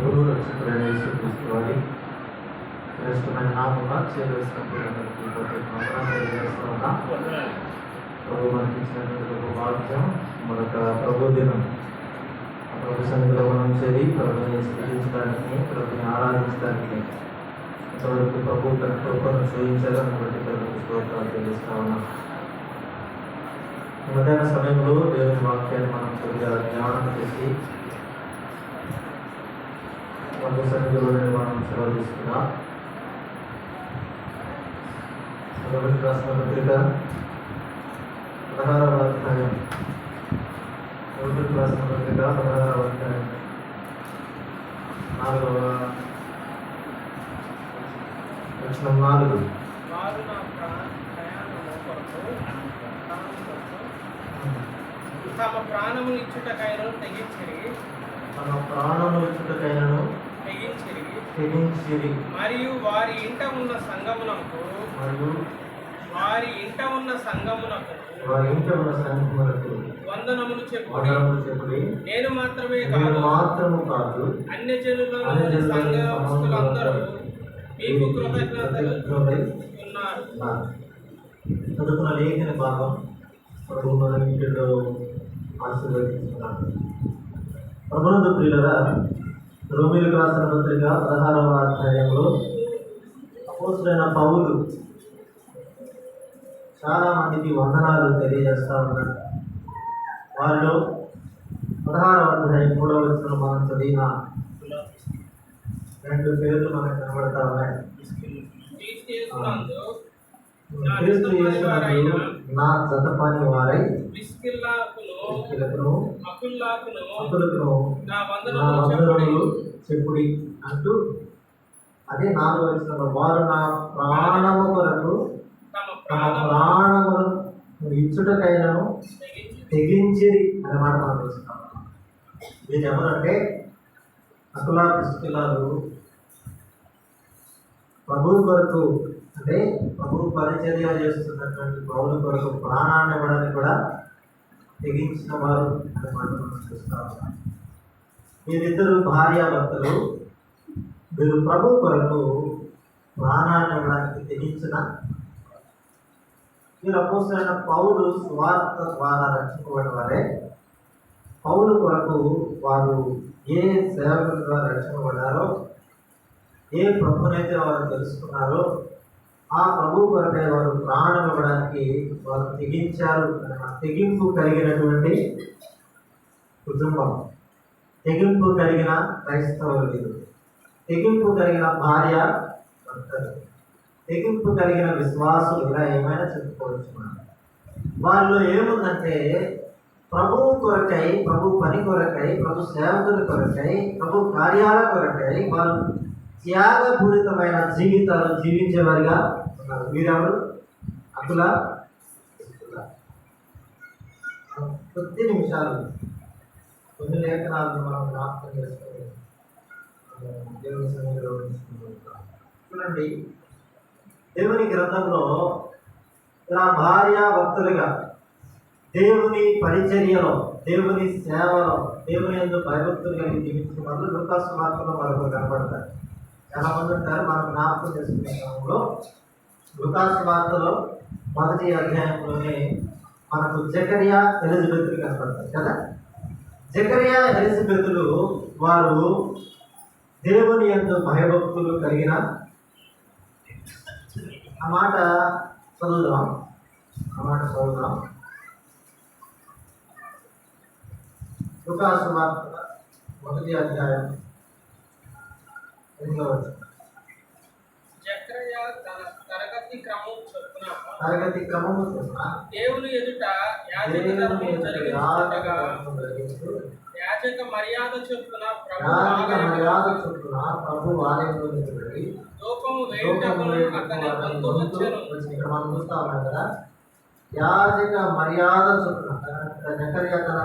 ప్రభువు రక్షకుడైన యేసుక్రీస్తు వారి శ్రేష్టమైన నామమున చేరుస్తున్నటువంటి ప్రభు మనకి ఇచ్చినటువంటి ఒక వాక్యం మరొక ప్రభు దినం ప్రభు సన్నిధిలో మనం చేరి ప్రభుని స్థితించడానికి ప్రభుని ఆరాధించడానికి ఇంతవరకు ప్రభు తన కృపను చూపించాలని బట్టి ప్రభుత్వ స్తోత్రాలు చెల్లిస్తా ఉన్నాం. మధ్యాహ్న సమయంలో దేవుని వాక్యాన్ని మనం కొద్దిగా ధ్యానం చేసి ప్రభు సన్నిధిలో మనం సెలవు తీసుకున్నాం. రాసిన పత్రిక 16వ అధ్యాయం రాసిన పత్రిక 16వ అధ్యాయం 4వ వచనం 4. తమ ప్రాణము ఇచ్చుటకైనను తెగించిరి మరియు వారి ఇంట ఉన్న సంగమునకు వందనములు చెప్పుడి. నేను మాత్రమే కాదు అన్యజనుల సంఘస్థులందరూ మీకు కృతజ్ఞతలు ఉన్నారు. చదువుకున్న లేఖన భాగం ప్రభుత్వంలో ఆశీర్వదిస్తున్నాను. ప్రభునందు ప్రియులరా, రోమీయులకు రాసిన పత్రిక 16వ అధ్యాయంలో అపోస్తలుడైన పౌలు చాలా మందికి వందనాలు తెలియజేస్తా ఉన్నారు. వారిలో 16వ అధ్యాయం 3వ వచనంలో మనం చదివిన 2 పేర్లు మనకు కనబడతా ఉన్నాయి. నా జత పని వారై నా వందనములు చెప్పుడి అంటూ, అదే 4వ వచనంలో వారు నా ప్రాణము కొరకు తమ ప్రాణమును ఇచ్చుటకైనను తెగించిరి అనే మాట మనం చూస్తున్నాం. వీళ్ళు ఎవరంటే అకుల ప్రిస్కిల్లాలు ప్రభు కొరకు, అంటే ప్రభు పరిచర్య చేస్తున్నటువంటి పౌలు కొరకు ప్రాణాన్ని ఇవ్వడానికి కూడా తెగించిన వారు అనే మాట మనం చూస్తాం. వీరిద్దరు భార్యాభర్తలు. వీరు ప్రభు కొరకు ప్రాణాన్ని ఇవ్వడానికి తెగించిన వీరు అపోస్తలుడైన పౌలు స్వార్థ ద్వారా రక్షింపబడిన వారే. పౌలు కొరకు వారు ఏ సేవకుల ద్వారా రక్షింపబడ్డారో, ఏ ప్రభునైతే వారు తెలుసుకున్నారో ఆ ప్రభు కొరకే వారు ప్రాణం ఇవ్వడానికి వారు తెగించారు. తెగింపు కలిగినటువంటి కుటుంబం, తెగింపు కలిగిన క్రైస్తవులు, తెగింపు కలిగిన భార్య భర్తలు, తెగింపు కలిగిన విశ్వాసులు, ఇలా ఏమైనా చెప్పుకోవచ్చు మనం. వారిలో ఏముందంటే ప్రభువు కొరకై, ప్రభు పని కొరకై, ప్రభు సేవకుల కొరకై, ప్రభు కార్యాల కొరకై వారు త్యాగపూరితమైన జీవితాలు జీవించేవారిగా ఉన్నారు. వీరెవరు? అకుల కొద్ది నిమిషాలు కొన్ని లేఖనాలను మనం జ్ఞాపకం చేసుకొని దేవుని సన్నిధిలో చూడండి. దేవుని గ్రంథంలో ఇలా భార్యాభర్తలుగా దేవుని పరిచర్యలో, దేవుని సేవలో, దేవుని యందు భయభక్తులు కలిగి జీవించిన వాళ్ళు లూకాసు వార్తలో మరొకరు కనబడతారు. చాలా మంది ఉంటారు. మనం జ్ఞాపకం చేసుకునే క్రమంలో లూకాసు వార్తలో 1వ అధ్యాయంలోనే మనకు జకరియా, ఎలిజబెతులు కనబడతారు కదా. జకరియా, ఎలిజబెతులు వారు దేవుని యందు భయభక్తులు కలిగిన, ఆ మాట చదువుదాం. లూకాసు వార్త 1వ అధ్యాయం 8వ వచనం. జకరియా తన తరగతి క్రమము చొప్పున దేవుని ఎదుట యాజక మర్యాద చొప్పున ప్రభు ఆలయంలో ధూపము వేయుటకును అతని వంతు వచ్చెను. ఇక్కడ మనం చూస్తా ఉన్నాం కదా, యాజక మర్యాద చొప్పున జకరియా తన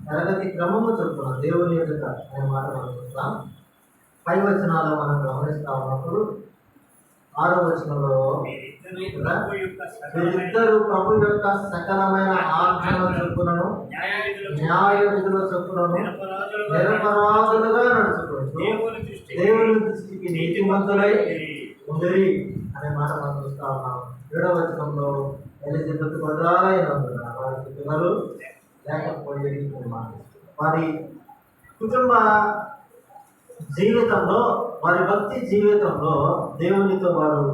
తరగతి క్రమము చొప్పున దేవుని ఎదుట అనే మాట మనం చూస్తాం. 5వ వచనాల్లో మనం గమనిస్తా ఉన్నప్పుడు 6వ వచనంలో వీరిద్దరు ప్రభు యొక్క సకలమైన ఆజ్ఞల చొప్పునను న్యాయ విధుల చొప్పునను నిరపరాధులుగా నడుచుకుంటూ నీతిమంతులై ఉండిరి అనే మాట మనం చూస్తా ఉన్నాం. 7వ వచనంలో ఎలిజబెత్ గొడ్రాలైనందున వారికి పిల్లలు లేకపోయేది అని మాట. వారి కుటుంబ జీవితంలో, వారి భక్తి జీవితంలో దేవునితో వారు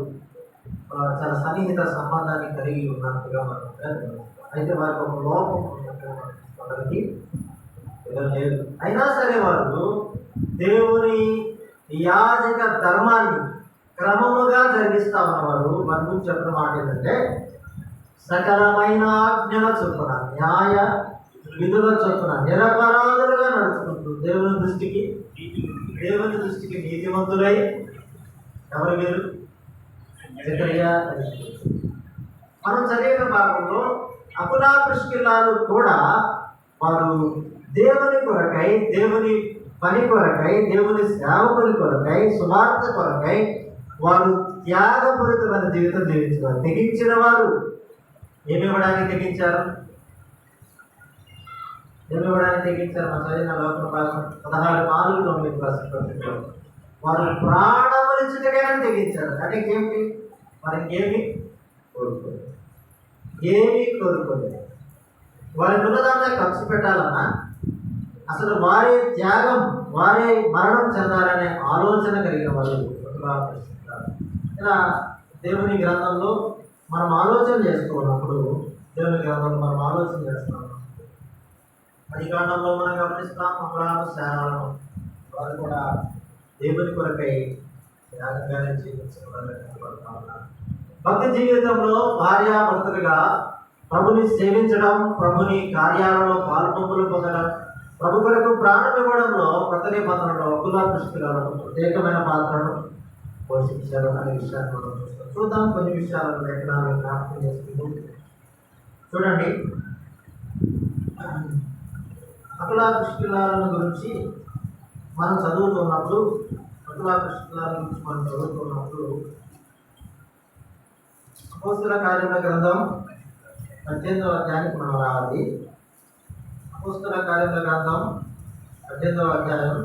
చాలా సన్నిహిత సంబంధాన్ని కలిగి ఉన్నట్టుగా మనం గమనిస్తాం. అయితే వారికి ఒక లోపం ఉన్నట్టుగా మనకి లేదు. అయినా సరే వారు దేవుని యాజక ధర్మాన్ని క్రమముగా జరిగిస్తా ఉన్నవారు. వారి గురించి చెప్పిన మాట ఏంటంటే, సకలమైన ఆజ్ఞల చొప్పున, న్యాయ విధుల చొప్పున నిరపరాధులుగా నడుచుకుంటూ దేవుని దృష్టికి నీతిమంతులై. ఎవరు మీరు? జకరియా. మనం చదివిన భాగంలో అకులా ప్రిస్కిల్లాలు కూడా వారు దేవుని కొరకై, దేవుని పని కొరకై, దేవుని సేవకుని కొరకై, సువార్త కొరకై వారు త్యాగపూరితమైన జీవితం జీవించారు. తెగించిన వారు ఏమి ఇవ్వడానికి తెగించారు? మన చదివిన లోపల భాగం 16:9 వారు ప్రాణములిచ్చుటకైనా తెగించారు. అంటే ఏమిటి? వారికి ఏమి కోరుకోలేదు. వారికి ఉన్నదాంట్లో ఖర్చు పెట్టాలన్నా, అసలు వారి త్యాగం, వారి మరణం చెందాలనే ఆలోచన కలిగిన వాళ్ళు ఇలా దేవుని గ్రంథంలో మనం ఆలోచన చేసుకున్నప్పుడు, దేవుని గ్రంథంలో మనం ఆలోచన చేస్తున్నాం. ఈ కారణంలో మనం గమనిస్తాం, అబ్రహాము, శారాను వారు కూడా దేవుని కొరకై త్యాగంగానే జీవించబడతా ఉన్నారు. భక్తి జీవితంలో భార్యాభర్తలుగా ప్రభుని సేవించడం, ప్రభుని కార్యాలలో పాల్పొందులు పొందడం, ప్రభు కొరకు ప్రాణం ఇవ్వడంలో కొత్త నిబంధనలో అకులా ప్రిస్కిల్లాలు ప్రత్యేకమైన పాత్రను పోషించారు అనే విషయాన్ని మనం చూద్దాం. కొన్ని విషయాలను లేఖనాలను జ్ఞాపకం చేసుకుంటూ చూడండి. అకులా ప్రిస్కిల్లాలను గురించి మనం చదువుతున్నప్పుడు అపోస్తల కార్యముల గ్రంథం 18వ అధ్యాయానికి మనం రావాలి. అపోస్తల కార్యముల గ్రంథం 18వ అధ్యాయం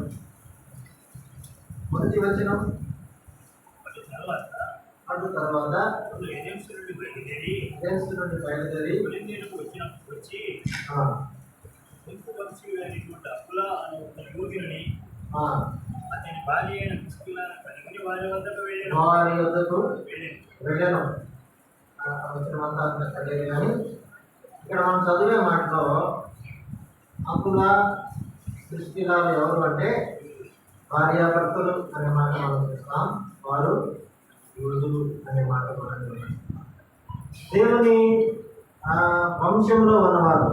మొదటి వచనం. అటు తర్వాత ఏథెన్సు నుండి బయలుదేరి వారి వద్దకు వెళ్ళను. కానీ ఇక్కడ మనం చదివే మాటలో అకులా ప్రిస్కిల్లాలు ఎవరు అంటే భార్యాభర్తలు అనే మాట మనం చూస్తాం. వారు యూదులు అనే మాట మనం చూస్తాం. దేవుని వంశంలో ఉన్నవారు,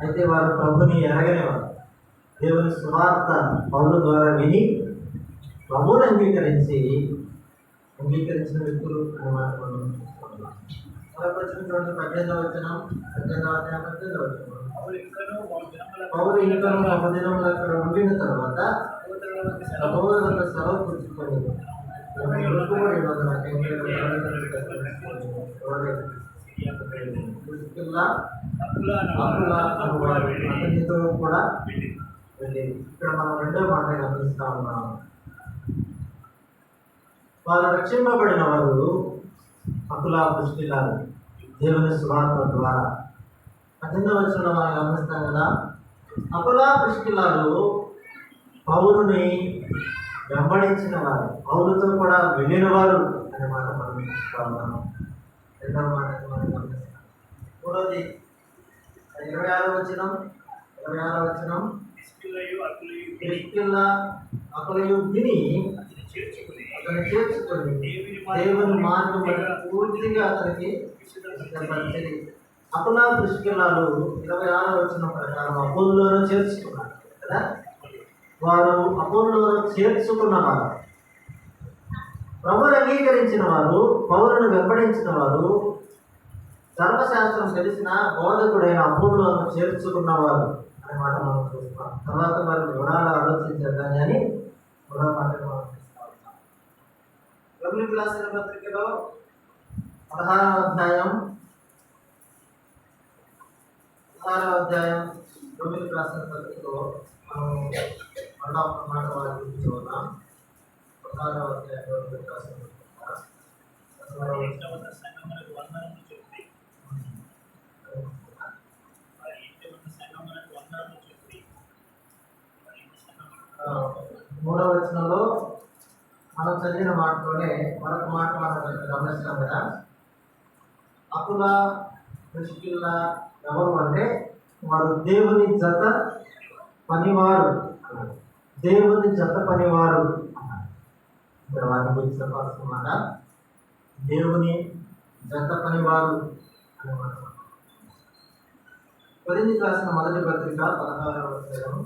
అయితే వారు ప్రభుని ఎరగనేవారు. దేవుని సువార్త పౌలు ద్వారా విని ప్రభువుని అంగీకరించిన వ్యక్తులు అనే మాట మనం చూస్తున్నాం. మరొక వచ్చినటువంటి 18వ వచనం, 18వ అధ్యాయం 18వ వచనం. పౌలు ఇంకను 1 దినములు అక్కడ ఉండిన తర్వాత సహోదరుల సెలవు పుచ్చుకొని అతనితో కూడా వెళ్ళి. ఇక్కడ మనం రెండో మాట గమనిస్తా ఉన్నాం. వారు రక్షింపబడిన వారు అకులా ప్రిస్కిల్లాలు దేవుని సువార్త ద్వారా. 18వ వచనంలో మనం గమనిస్తాం కదా, అకులా ప్రిస్కిల్లాలు పౌలుని వెంబడించిన వారు, పౌలుతో కూడా వెళ్ళిన వారు అనే మాట మనం చూస్తా ఉన్నాము. రెండవ మాట మనం గమనిస్తాం. మూడవది 26వ వచనం. ప్రిస్కిల్లా అకులయు విని అతను చేర్చుకొని దేవుని మార్గం పూర్తిగా అతనికి ఇష్టపరిచింది. అకులా ప్రిస్కిల్లాలు 26వ వచనం ప్రకారం అపోల్లోను చేర్చుకున్నారు కదా. వారు అపోల్లోను చేర్చుకున్నవారు, ప్రభువును అంగీకరించిన వారు, పౌరులను వెంబడించిన వారు, ధర్మశాస్త్రం తెలిసిన బోధకుడైన అపోల్లోను చేర్చుకున్నవారు అనే మాట మనం చూస్తాం. తర్వాత వారి వివరాలు ఆలోచించారు కానీ మరో మాట మనం చూస్తా ఉంటాం. గమనిక రాసిన పత్రికలో 16వ అధ్యాయం గమనిక రాసిన పత్రికలో మనం మరో ఒక మాట వారి గురించి చూద్దాం. 16వ అధ్యాయంలో రాసిన మూడవ వచనంలో మనం చదివిన మాటలోనే మరొక మాట మనం గమనిస్తాం కదా. అప్పుల ప్రిస్కిల్ల ఎవరు అంటే వారు దేవుని జత పనివారు అన్నారు. దేవుని జత పనివారు అన్నారు. ఇక్కడ వారిని గురించి చెప్పాల్సిన దేవుని జత పనివారు అన్నమాట. కొరింథీయులకు రాసిన మొదటి పత్రిక 16వ అధ్యాయం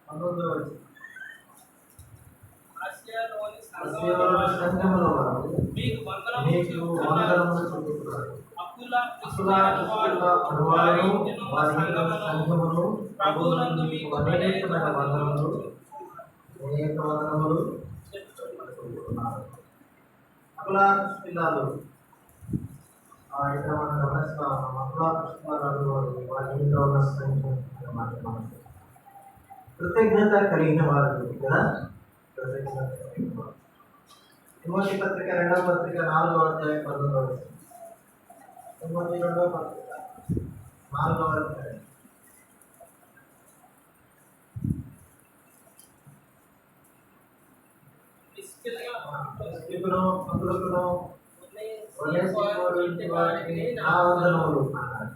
19వ వచనం. ఆసియాలోని సంఘములో వారు మీకు మీకు వందనములు చెల్లిస్తున్నారు. అప్పుల అసలు అనువాదము వారి సంఘమును ప్రభువునందు మీకు అనేకమైన వందనములు అనేక వందనములు చెల్లిస్తున్నారు. అకులా పిల్లలు ఇక్కడ మనం గమనిస్తా ఉన్నాం. అకులా పిల్లలు వారి ఇంట్లో ఉన్న సంఘం అన్నమాట. కృతజ్ఞత కలిగిన వారు కదా. కృతజ్ఞత కలిగిన వారు. తిమోతి పత్రిక 2వ పత్రిక 4వ అధ్యాయం 19వ వచనం. తిమోతి 2వ పత్రిక 4వ అధ్యాయం.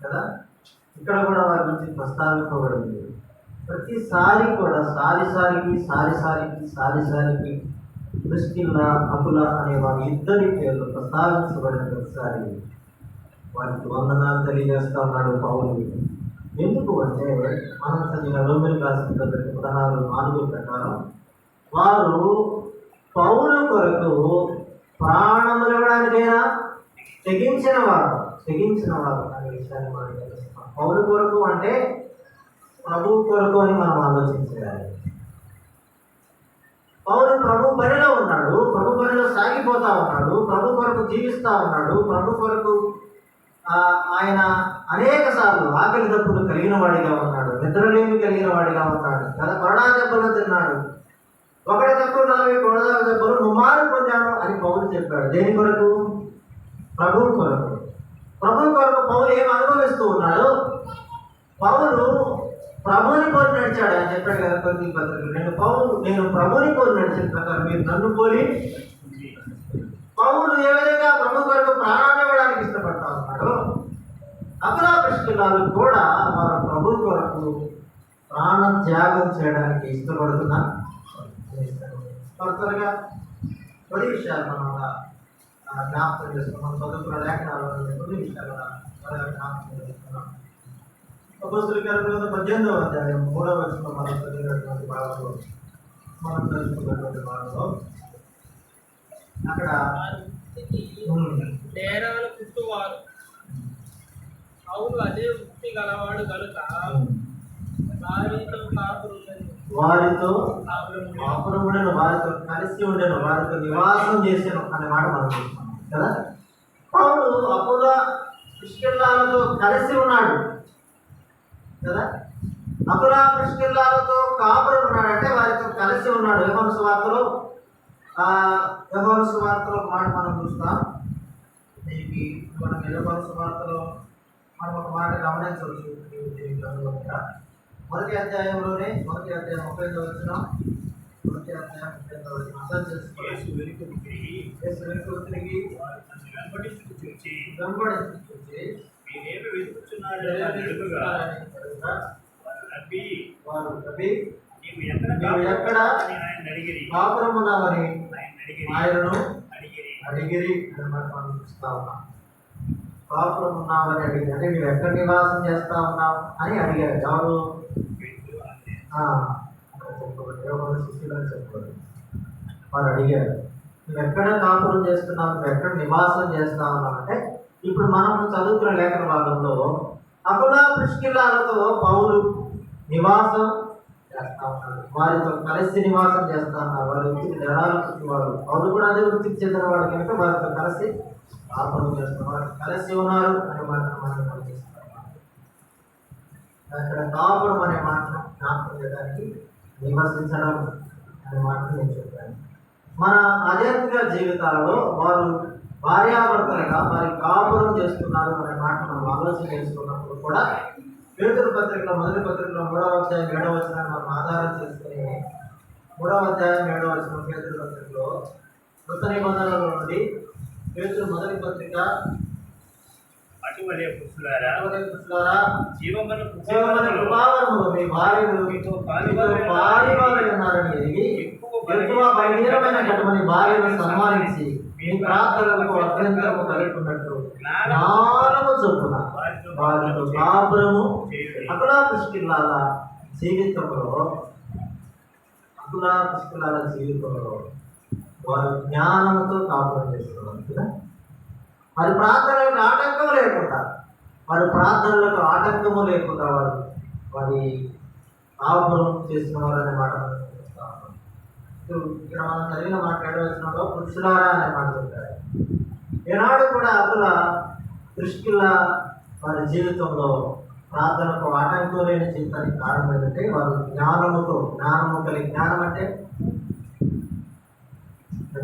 కదా. ఇక్కడ కూడా వారి గురించి ప్రస్తావింపబడింది. ప్రతిసారి కూడా సారిసారికి ప్రిస్కిల్ల అకుల అనే వారి ఇద్దరి పేర్లు ప్రస్తావించబడిన ప్రతిసారి వారికి వందనాలు తెలియజేస్తా ఉన్నాడు పౌలు. ఎందుకు అంటే మనం చదివిన రోమిలకు రాసిన పత్రిక 16:4 ప్రకారం వారు పౌలు కొరకు ప్రాణములివ్వడానికైనా తెగించిన వారు అనే విషయాన్ని మనం తెలుస్తాం. పౌలు కొరకు అంటే ప్రభు కొరకు అని మనం ఆలోచించాలి. పౌలు ప్రభు పనిలో ఉన్నాడు, ప్రభు పనిలో సాగిపోతా ఉన్నాడు, ప్రభు కొరకు జీవిస్తూ ఉన్నాడు, ప్రభు కొరకు ఆయన అనేక సార్లు ఆకలి దప్పులు కలిగిన వాడిగా ఉన్నాడు, నిద్రలేమి కలిగిన వాడిగా ఉన్నాడు, గత కొరడా దెబ్బలు తిన్నాడు, ఒకటి తక్కువ 40 కొరడా దెబ్బలు ముమ్మారు పొందాను అని పౌలు చెప్పాడు. దేని కొరకు? ప్రభు కొరకు. ప్రభు కొరకు పౌలు ఏం అనుభవిస్తూ ఉన్నాడు? పౌలు ప్రభుని పోలి నడిచాడు అని చెప్పాడు కదా కొరింథీ పత్రిక. నేను ప్రభుని పోలి నడిచిన ప్రకారం మీరు నన్ను పోలి. పౌలు ఏ విధంగా ప్రభు కొరకు ప్రాణాన్ని ఇవ్వడానికి ఇష్టపడతా ఉన్నాడు, అకులా ప్రిస్కిల్లాలు కూడా వారు ప్రభు కొరకు ప్రాణ త్యాగం చేయడానికి ఇష్టపడుతున్నారు. త్వరగా కొన్ని విషయాలు మనం జ్ఞాపకం చేసుకున్నాం. చదువుకున్న లేఖనాలు కొన్ని విషయాలు జ్ఞాపకం చేసుకున్నాం. అపోస్తలుల కార్యములు 18వ అధ్యాయం 3వ వచనంలో మనం చదివినటువంటి భాగంలో మనం చదువుకున్నటువంటి భాగంలో అక్కడ నేరాలు పుట్టువారు అవును అదే వృత్తి గలవాడు కనుక వారితో కాపురముడెను, వారితో కలిసి ఉండెను, వారితో నివాసం చేసాను అనే మాట మనం చూస్తున్నాం కదా. పౌలు అపోలో ప్రిస్కిల్లాలతో కలిసి ఉన్నాడు కదా. అకులా ప్రిస్కిల్లాలతో కాపురం ఉన్నాడంటే వారితో కలిసి ఉన్నాడు. యోహాను సువార్తలో ఒక మాట మనం చూస్తాం. దీనికి మనం యోహాను సువార్తలో మనం ఒక మాట గమనించవచ్చు. మొదటి అధ్యాయం 35వ వచనం, అర్థం చేసుకోవాలి. తిరిగి వెంబడించి ఎక్కడ కాపురమున్నామని ఆయనను అడిగిరి అని మనం చూస్తా ఉన్నాం. కాపురమున్నామని అడిగి అంటే నువ్వు ఎక్కడ నివాసం చేస్తా ఉన్నావు అని అడిగారు. ఎవరు? చెప్పకూడదు, శిష్యులని చెప్పకూడదు. వారు అడిగారు నువ్వు ఎక్కడ కాపురం చేస్తున్నావు, నువ్వు ఎక్కడ నివాసం చేస్తా ఉన్నావు అంటే ఇప్పుడు మనం చదువుకున్న లేఖన భాగంలో అకులా ప్రిస్కిల్లాలతో పౌలు నివాసం చేస్తా ఉన్నారు. వారితో కలిసి నివాసం చేస్తా ఉన్నారు. వారి వృత్తికి జనాలు వారు వారు కూడా అదే వృత్తికి చెందినవాడు కనుక వారితో కలిసి కాపురం చేస్తున్నారు. కలిసి ఉన్నారు అనే మాట మనం పనిచేస్తున్నారు. అక్కడ కాపురం అనే మాటను జ్ఞాపకం చేయడానికి నివసించడం అనే మాటను నేను చెప్పాను. మన ఆధ్యాత్మిక జీవితాల్లో వారు భార్యాభర్తలుగా వారి కాపురం చేస్తున్నారు అనే మాట మనం ఆలోచన చేసుకున్నప్పుడు కూడా పేతురు పత్రికలో మొదటి పత్రికలో 3వ అధ్యాయం 7వ వచనాన్ని మనం ఆధారం చేసుకుని 3వ అధ్యాయం 7వ వచనం పేతురు పత్రికలో కృత నిబంధనల నుండి పేతురు మొదటి పత్రిక అటువలే పురుషులారా జీవమును కృపావరములో మీ భార్యలు మీతో పాలివారై ఉన్నారని ఎరిగి ఎక్కువ బహిరంగమైన కట్టుమని భార్యను సన్మానించి మీ ప్రార్థనలకు అభ్యంతరము కలుగుతున్నట్టు జ్ఞానము చొప్పున వారితో కాపురము అకులా పుష్కిల్లాల జీవితంలో వారు జ్ఞానంతో కాపురం చేస్తున్నారు కదా. వారి ప్రార్థనలకు ఆటంకం లేకుండా వారి కాపురం చేస్తున్నారు అనే మాట మనం చూస్తా ఉన్నాం. ఇక్కడ మనం చదివిన మాట్లాడవలసినలో పురుషులారా అనే మాట చెప్పారు. ఏనాడు కూడా అకుల దృష్టిల వారి జీవితంలో ప్రార్థనకు ఆటంకం లేని జీవితానికి కారణం ఏంటంటే వారు జ్ఞానము కలిగి జ్ఞానం అంటే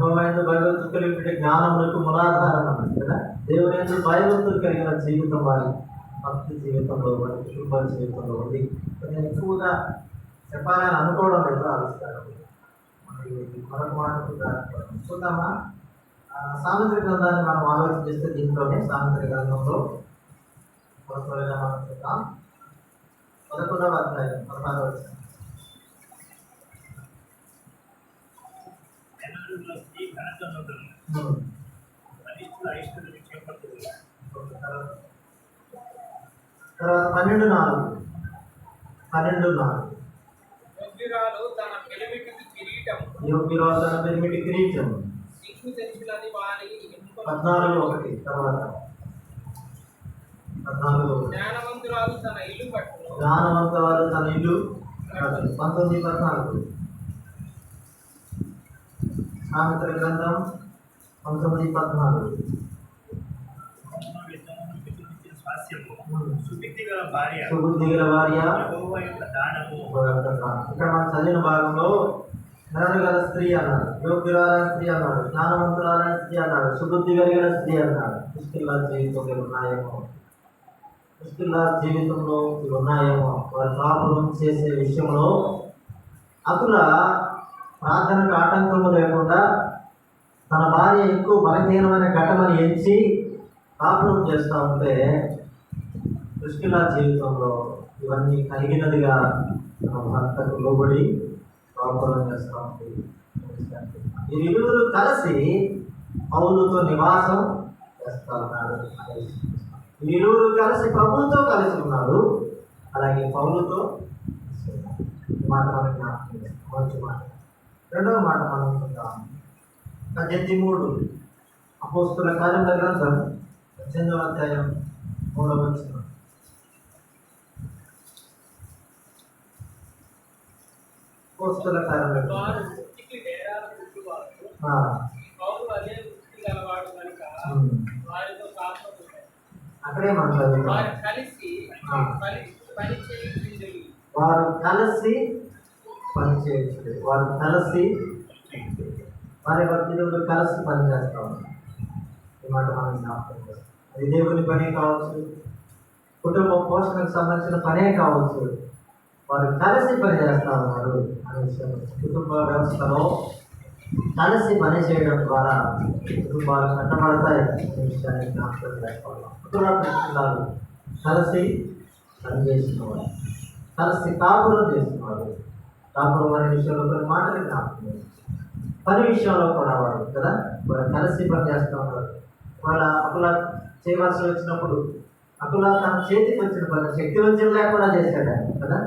భగవంతుడు కలిగి జ్ఞానములకు మూలాధారం అన్నది కదా. దేవుని ఎందుకు భయభక్తులు కలిగిన జీవితం వారి భక్తి జీవితంలో వారి కుటుంబ జీవితంలో ఉంది. నేను ఎక్కువగా చెప్పాలని అనుకోవడం లేదు ఆవిష్కారం. మరొక మాట చూద్దామా? సామెతల గ్రంథాన్ని మనం ఆలోచన చేస్తే దీంట్లోనే సామెతల గ్రంథంలో మనం చూద్దాం 11వ అధ్యాయం 16వ వచనం. తర్వాత 12:4 యోగ్యురాలు తన పెనిమిటి కిరీటం సిగ్గు తెలిసినది వారి 14:1 తర్వాత 14:1 జ్ఞానవంతురాలు తన ఇల్లు కట్టును 19:14 సామెతల గ్రంథం 19:14 సుబుద్ధి గల భార్య ఇక్కడ మనం చదివిన భాగంలో నరుడు గల స్త్రీ అన్నాడు, యోగ్యురాలైన స్త్రీ అన్నాడు, జ్ఞానవంతురాలైన స్త్రీ అన్నాడు, సుబుద్ధి కలిగిన స్త్రీ అన్నాడు. పుష్కిల్లా జీవితంలో ఇవి ఉన్నాయేమో వారి కాపురం చేసే విషయంలో అకుల ప్రార్థనకు ఆటంకము లేకుండా తన భార్య ఎక్కువ బలహీనమైన ఘటమని ఎంచి కాపురం చేస్తూ ఉంటే పుష్కిల్లా జీవితంలో ఇవన్నీ కలిగినదిగా తన భర్తకు లోబడి కాపురం చేస్తూ ఉంది. వీరిరువురు కలిసి పౌలుతో నివాసం చేస్తూ ఉన్నాడు. వీరిరువురు కలిసి ప్రభువుతో కలిసి ఉన్నాడు. అలాగే పౌలుతో మాట మనకి మంచి మాట. రెండవ మాట మనం చూద్దాం. 18:3 అపోస్తుల కార్యముల గ్రంథం 18వ అధ్యాయం 3వ వచనం. అపోస్తుల కార్యముల అక్కడే మనం చదువుతాం. వారు కలిసి పనిచేయచ్చు. వారి భక్తులు కలిసి పనిచేస్తా ఉన్నారు. ఈ మాట మనం జ్ఞాపకం చేస్తాం. అది దేవుని పని కావచ్చు, కుటుంబ పోషణకు సంబంధించిన పనే కావచ్చు, వారు కలిసి పనిచేస్తా ఉన్నారు అనే విషయం. కుటుంబ వ్యవస్థలో కలిసి పని చేయడం ద్వారా కుటుంబాలు కట్టబడతాయి అనే విషయాన్ని జ్ఞాపకం చేసుకోవాలి. కుటుంబాలు కలిసి పనిచేస్తున్నవారు, కలిసి కాపురం చేస్తున్నారు. కాపురం అనే విషయంలో కొన్ని మాటలు జ్ఞాపకం చేస్తున్నారు. పని విషయంలో కూడా వాడు కదా వాళ్ళు కలిసి పని చేస్తూ ఉన్నారు. వాళ్ళ అకుల చేయవలసి వచ్చినప్పుడు అకుల తన చేతికి వచ్చిన పని శక్తి వచ్చిన లేకుండా చేశాడు కదా.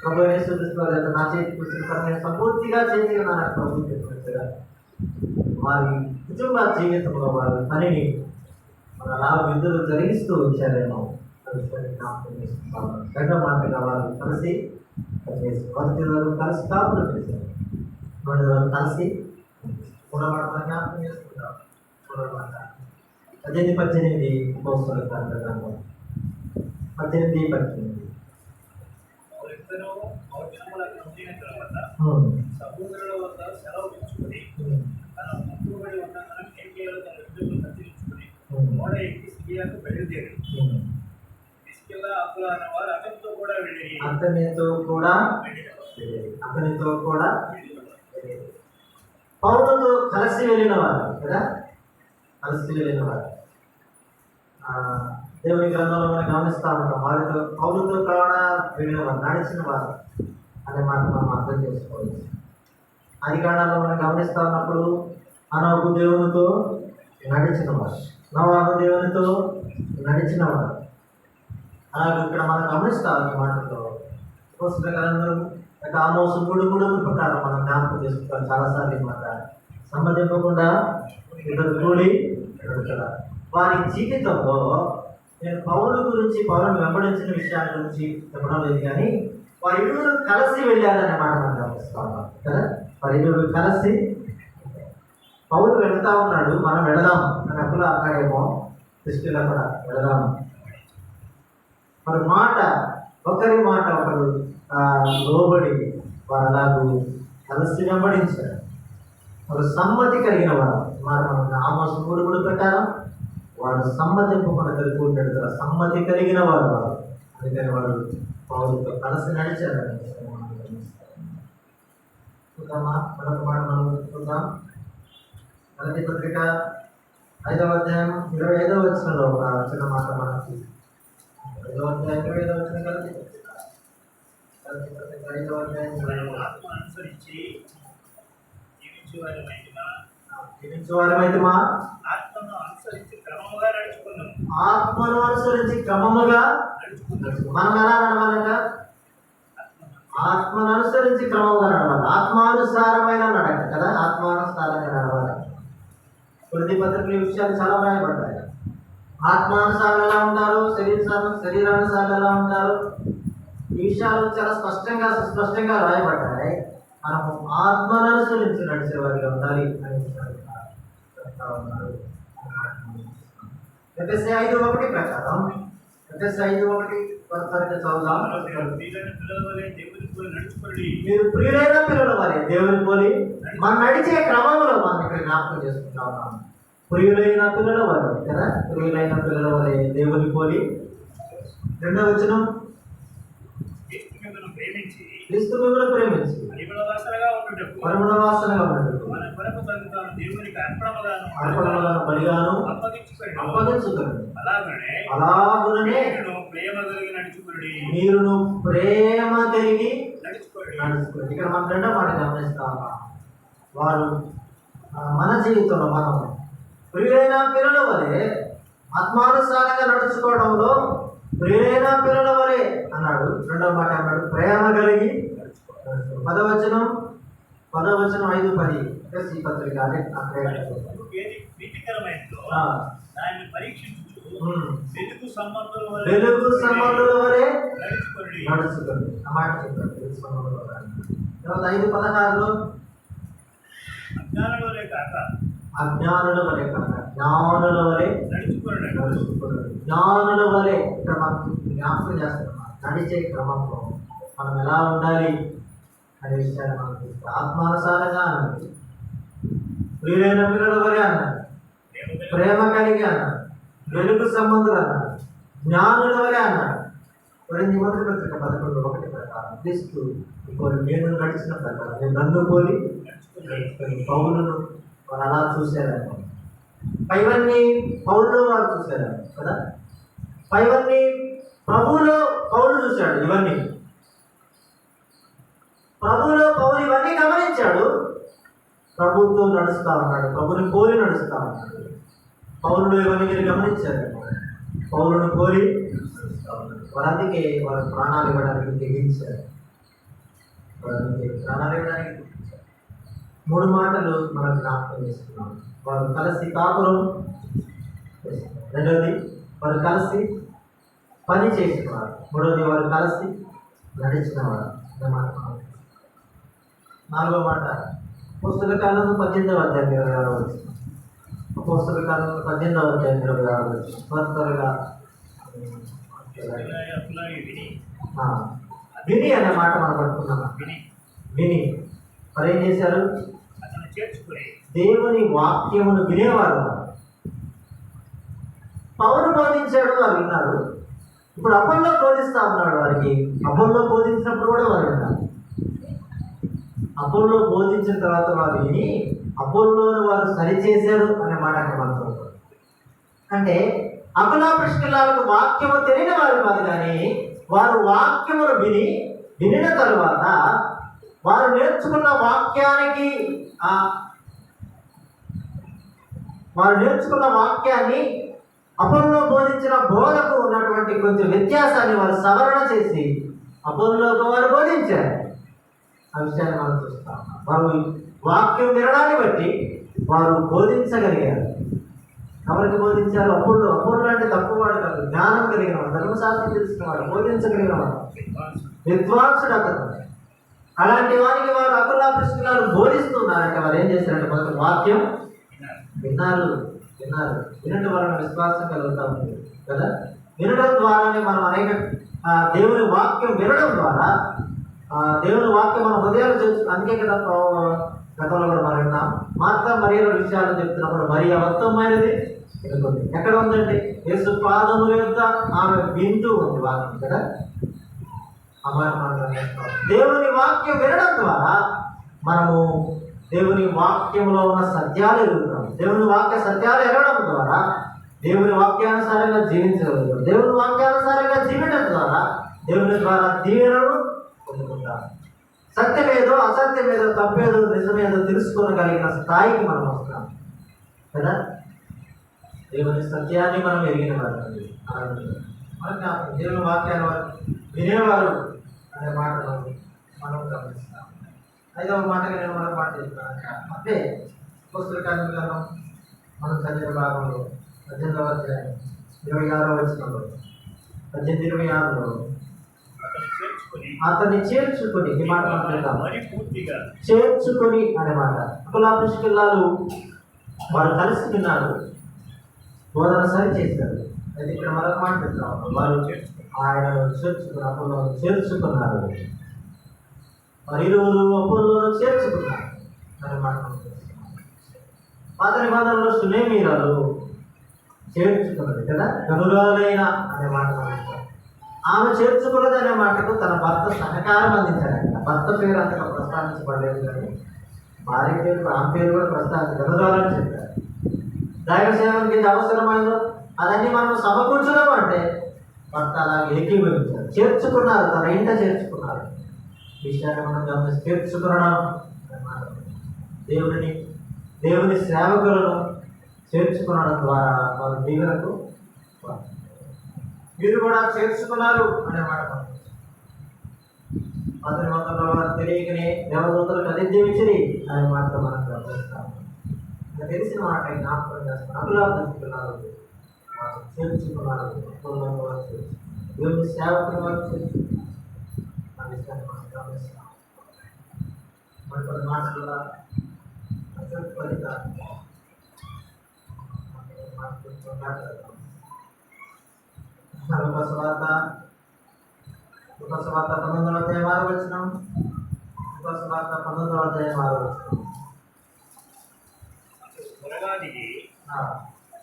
ప్రభు యేసుక్రీస్తు నా చేతికి వచ్చిన పని నేను సంపూర్తిగా చేతిగా నాకు ప్రభు చెప్పినట్టుగా వారి కుటుంబ జీవితంలో వారి పనిని మన విధులు జరిగిస్తూ వచ్చారేమో జ్ఞాపకం చేసుకుంటాము. రెండో మాటగా వారు కలిసి మొదటి రోజు కలిసి కాపులు చేశారు, రెండు రోజులు కలిసి పునర్మాట జ్ఞాపకం చేసుకుంటాం. పునర్మాట 18 పోస్టుల ప్రకారం 18 వాళ్ళిద్దరూ ఔషధముల పొందిన తర్వాత సహోదరుల వద్ద సెలవు తెచ్చుకొని తన ముక్కుబడి ఉన్నందున కేకేలు తన యుద్ధంలో కత్తిరించుకొని ఓడ ఎక్కి సిరియాకు బయలుదేరి తీసుకెళ్ళా అప్పుల అన్న వారు అతనితో కూడా వెళ్ళి అతనితో కూడా పౌరులతో కలిసి వెళ్ళిన వారు కదా, కలిసి వెళ్ళిన వారు దేవుని గ్రంథంలో మనం గమనిస్తూ ఉంటాం. వారితో పౌరులతో కూడా వెళ్ళిన వారు, నడిచిన వారు అనే మాట మనం అర్థం చేసుకోవచ్చు. ఆది కాండాల్లో మనం గమనిస్తూ ఉన్నప్పుడు హనోకు దేవునితో నడిచిన వారు, నోవాహు దేవునితో నడిచిన వారు. అలాగే ఇక్కడ మనం గమనిస్తాం ఈ మాటలో పుస్తకాలందరూ ఆమోసు 3:3 ప్రకారం మనం జ్ఞాపకం చేసుకోవాలి. చాలాసార్లు ఈ మాట సంబంధింపకుండా ఇద్దరు కూడి నడుచుతారు. వారి జీవితంలో నేను పౌరుల గురించి, పౌరులను వెంబడించిన విషయాల గురించి చెప్పడం లేదు, కానీ వారిద్దరు కలిసి వెళ్ళారనే మాట మనం గమనిస్తాం కదా. వారిద్దరు కలిసి పౌరులు వెళ్తా ఉన్నాడు, మనం వెళదాం అని అప్పులు అన్నాడేమో, దృష్టిలో కూడా వెళదాము. మరి మాట ఒకరి మాట ఒకరు లోబడి వారు అలాగూ కలిసి వెంబడించారు. వారు సమ్మతి కలిగిన వారు. మన ఆమోసు 3:3 ప్రకారం వారు సమ్మతింపుకున్న కలిగి ఉంటాడు, సమ్మతి కలిగిన వారు వారు. అందుకని వారు పౌరులతో కలిసి నడిచారని చూద్దామా. మరొక మాట మనం చూద్దాం. మొదటి పత్రిక 5వ అధ్యాయం 25వ వచనంలో ఒక చిన్న మాట మనకి 5వ అధ్యాయం 25వ వచనం కలిసి పత్రిక 5వ అధ్యాయం ఆత్మ అనుసరించి జీవించేవారమైతే ఆత్మను అనుసరించి క్రమముగా నడుచుకున్నాం. ఆత్మను అనుసరించి క్రమముగా మనం ఎలా నడవాలంట? ఆత్మను అనుసరించి క్రమంగా నడవాలి. ఆత్మానుసారమైన నడక కదా, ఆత్మానుసారంగా నడవాలి. కొద్ది పత్రికల విషయాలు చాలా రాయబడ్డాయి. ఆత్మానుసారం ఎలా ఉంటారు, శరీరానుసారం ఎలా ఉంటారు, ఈ విషయాలు చాలా స్పష్టంగా రాయబడ్డాయి. మనము ఆత్మను అనుసరించి నడిచేవారిగా ఉండాలి అని చెప్తా ఉన్నారు. ఎఫెసీ 5:1 ప్రకారం, ఎఫెసీ 5:1 చదువుదాం. మీరు ప్రియులైన పిల్లల వలె దేవుని పోలి మనం నడిచే క్రమంలో మనం ఇక్కడ జ్ఞాపకం చేసుకుంటా ఉన్నాం. ప్రియులైన పిల్లల వలె కదా, ప్రియులైన పిల్లల వలె దేవుని పోలి. 2వ వచనం, క్రీస్తు మిమ్మల్ని ప్రేమించి పరిమళ వాసనగా ఉన్నట్టు అర్పణములను బలిగాను అప్పగించుకుని అలాగుననే మీరును ప్రేమ కలిగి నడుచుకోండి. ఇక్కడ మనం రెండో మాట గమనిస్తాం. వారు మన జీవితంలో మనం ప్రియులైన పిల్లల వలె ఆత్మానుసారంగా నడుచుకోవడంలో ప్రియులైన పిల్లల వలె అన్నాడు. రెండవ మాట అన్నాడు ప్రేమ కలిగి. 10వ వచనం 5:10 ఈ పత్రిక వెలుగు సంబంధుల వలె నడుచుకోండి. ఆ మాట చెప్పారు, వెలుగు సంబంధుల వలె. తర్వాత 5:16 అజ్ఞానుల వలె కాక జ్ఞానుల వలె నడుచుకోండి. జ్ఞానుల వలె ఇక్కడ మనం జ్ఞాపకం చేస్తున్నాం. నడిచే క్రమంలో మనం ఎలా ఉండాలి అనే విషయాన్ని మనం చూస్తాం. ఆత్మానుసారంగా అన్నది, ప్రియులైన పిల్లల వలె అన్నారు, ప్రేమ కలిగి అన్నారు, వెలుగు సంబంధులు అన్నారు, జ్ఞానుల వలె అన్నారు. మొదటి పత్రిక 11:1 ప్రకారం క్రీస్తు ఇప్పుడు నేను నడిచిన ప్రకారం నేను నన్ను పోలి పౌరులను వారు అలా చూశారని, పైవన్నీ పౌరులు వారు చూశారు కదా, పైవన్నీ ప్రభువులో పౌరులు చూశాడు. ఇవన్నీ ప్రభువులో పౌరులు ఇవన్నీ గమనించాడు. ప్రభువుతో నడుస్తూ ఉన్నాడు, ప్రభుని పోలి నడుస్తూ ఉన్నాడు. పౌరులు ఇవన్నీ మీరు గమనించారు, పౌరులను పోలి వారు అందుకే వారు ప్రాణాలు ఇవ్వడానికి తెగించారు. ప్రాణాలు ఇవ్వడానికి 3 మాటలు మనం జ్ఞాపకం చేసుకున్నాం. వారు కలిసి కాపురం, రెండవది వారు కలిసి పని చేసినవారు, మూడవది వారు కలిసి నడిచినవారు. అనే మాట మనం. 4వ మాట అపోస్తలుల కాలంలో 18వ అధ్యాయం 26వ వచనం. అపోస్తలుల కాలంలో 18వ అధ్యాయం 26వ వచనం. త్వరగా విని అనే మాట మనం పడుతున్నాం. విని మరి ఏం చేశారు? దేవుని వాక్యమును వినేవారు. పౌలు బోధించాడు, వారు విన్నారు. ఇప్పుడు అపోల్లో బోధిస్తా ఉన్నాడు వారికి. అపోల్లో బోధించినప్పుడు కూడా వారు విన్నారు. అపోల్లో బోధించిన తర్వాత వారు విని అపోల్లోను వారు సరిచేశారు అనే మాట అక్కడ మనం. అంటే అపలాప్రిష్కలాలకు వాక్యము తెలియని వారు కాదు, కానీ వారు వాక్యమును వినిన తరువాత వారు నేర్చుకున్న వాక్యాన్ని అపోల్లో బోధించిన బోధకు ఉన్నటువంటి కొంచెం వ్యత్యాసాన్ని వారు సవరణ చేసి అపోల్లోకి వారు బోధించారు. ఆ విషయాన్ని మనం చూస్తాం. వారు వాక్యం వినడాన్ని బట్టి వారు బోధించగలిగారు. ఎవరికి బోధించారు? అపోల్లో. అపోల్లో అంటే తక్కువవాడు కాదు, జ్ఞానం కలిగిన వాడు, ధర్మశాస్త్రం తెలిసినవాడు, బోధించగలిగిన వాడు, విద్వాంసుడు అతను. అలాంటి వారికి వారు అపలాప్రిష్కలాలు బోధిస్తున్నారంటే వారు ఏం చేశారంటే మొదటి వాక్యం విన్నారు. వినటం వలన విశ్వాసం కలుగుతూ ఉంది కదా. వినడం ద్వారానే మనం అనేక దేవుని వాక్యం వినడం ద్వారా దేవుని వాక్యం మన హృదయాలు తెలుస్తుంది. అందుకే కదా గతంలో కూడా మనం విన్నాం. మార్తా మరియల విషయాలు చెప్తున్నప్పుడు మరియ మొత్తమైనది వినుకుంది. ఎక్కడ ఉందండి? యేసు పాదముల యొక్క ఆమె వింటూ ఉంది వాక్యం కదా. దేవుని వాక్యం వినడం ద్వారా మనము దేవుని వాక్యంలో ఉన్న సత్యాలు ఎదుగుతాం. దేవుని వాక్య సత్యాలు ఎరగడం ద్వారా దేవుని వాక్యానుసారంగా జీవించగలుగుతాం. దేవుని వాక్యానుసారంగా జీవించడం ద్వారా దేవుని ద్వారా దీవెనలు పొందుకుంటాం. సత్యమేదో అసత్యమేదో తప్పేదో నిజమేదో తెలుసుకోగలిగిన స్థాయికి మనం వస్తాం కదా. దేవుని సత్యాన్ని మనం ఎరిగిన వారు దేవుని వాక్యాన్ని వారు వినేవారు అనే మాట మనం గమనిస్తాం. 5వ మాటగా నేను మనం మాట చెప్తాను. అంటే అపోస్తలుల కార్యములను మనం చదివిన భాగంలో 18వ అధ్యాయం 26వ వచనంలో 18:26లో అతన్ని చేర్చుకొని ఈ మాట చేర్చుకొని అనే మాట. అపలాప్రిష్కలాలు వారు కలిసి విన్నారు, బోధన సరి చేశారు. అయితే ఇక్కడ మరొక మాట చెప్తాం. వారు ఆయన చేర్చుకున్నారు. మరి ఇరువురు అపోల్లోను చేర్చుకున్నారు అనే మాట. పాత నిబంధనలో సునేమీరాలు చేర్చుకున్నది కదా. గనురాలైన అనే మాట. ఆమె చేర్చుకున్నది అనే మాటకు తన భర్త సహకారం అందించాడంట. భర్త పేరు అంతగా ప్రస్తావించబడలేదు, కానీ భార్య పేరు ఆమె పేరు కూడా గనురాలని చెప్పారు. దైవ సేవకి ఏది అవసరమైందో అదన్నీ మనం సమకూర్చడం అంటే భర్త అలాగే ఏకీభవించారు. చేర్చుకున్నారు, తన ఇంట చేర్చుకున్నారు. విషయాన్ని మనం గమనించి చేర్చుకునడం దేవుని సేవకులను చేర్చుకునడం ద్వారా వారి దీవెనకు మీరు కూడా చేర్చుకున్నారు అనే మాట. అతని మొత్తంలో వారు తెలియకనే దేవదూతలకు అధిద్యమిచ్చిరి అనే మాట మనం గమనిస్తాము. తెలిసిన మాట జ్ఞాపకం చేస్తాను. అపలాప్రిష్కలాలు వారు చేర్చుకున్నారు. దేవుని సేవకులు వారు చేర్చుకున్నారు. ఆ విషయాన్ని మనం గమనిస్తాం. మరి కొన్ని మాటల ఉపస్వార్త 19వ అధ్యాయం 6వ వచనం. ఉపస్వార్త 19వ అధ్యాయం 6వ వచనం.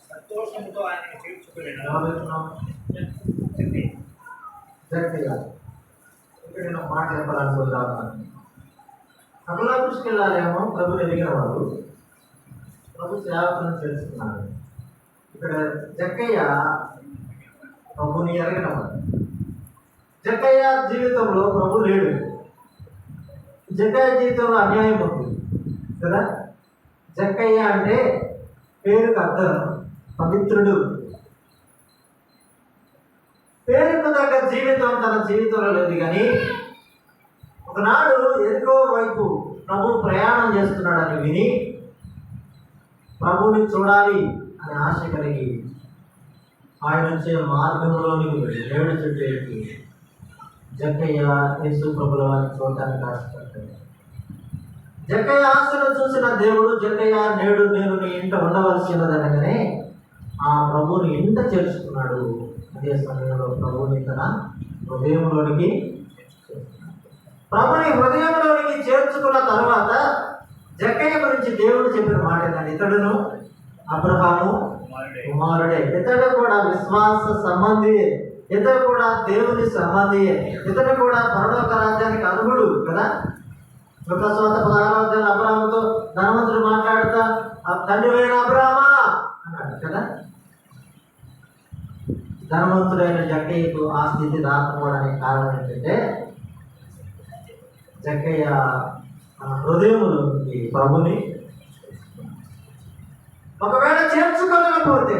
సంతోషంతో ఆయన చేర్చుకున్నాడు. ఇక్కడ నేను మాట చెప్పాలనుకుంటా ఉన్నాను. అపలాప్రిష్కలాలేమో ప్రభుని ఎదిగిన వాడు, ప్రభు సేవకులను చేస్తున్నారు. ఇక్కడ జక్కయ్య ప్రభుని ఎరగిన వాడు. జక్కయ్య జీవితంలో ప్రభు లేడు. జక్కయ్య జీవితంలో అన్యాయం ఉంది కదా. జక్కయ్య అంటే పేరుకు అర్థం పవిత్రుడు. పేరుకు తగ్గ జీవితం తన జీవితంలో లేదు, కానీ ఒకనాడు ఎదుకో వైపు ప్రభు ప్రయాణం చేస్తున్నాడని విని ప్రభుని చూడాలి అనే ఆశ కలిగి ఆయన వచ్చే మార్గంలోనికి వెళ్ళి 7 చెట్టు ఎక్కి జక్కయ్య యేసు ప్రభుల వారిని చూడటానికి ఆశపడ్డాడు. జక్కయ్య ఆశను చూసిన దేవుడు, జక్కయ్య నేడు నేను నీ ఇంట ఉండవలసినదనగానే ఆ ప్రభువుని ఇంట చేర్చుకున్నాడు. అదే సమయంలో ప్రభువుని తన హృదయంలోనికి చేర్చుకున్న తర్వాత జక్కయ్య గురించి దేవుడు చెప్పిన మాట ఏంటంటే, ఇతడును అబ్రహాము కుమారుడే, ఇతడు కూడా విశ్వాస సంబంధియే, ఇతడు కూడా దేవుని సంబంధియే, ఇతడు కూడా పరలోక రాజ్యానికి అర్హుడు కదా. లూకాసు 16 అబ్రహాముతో ధనవంతుడు మాట్లాడుతా తండ్రి అయిన అబ్రహామా అన్నాడు కదా. ధనవంతుడైన జక్కయ్యకు ఆ స్థితి రాకపోవడానికి కారణం ఏంటంటే, జక్కయ్య హృదయంలోకి ప్రభుని ఒకవేళ చేర్చుకోలేకపోతే,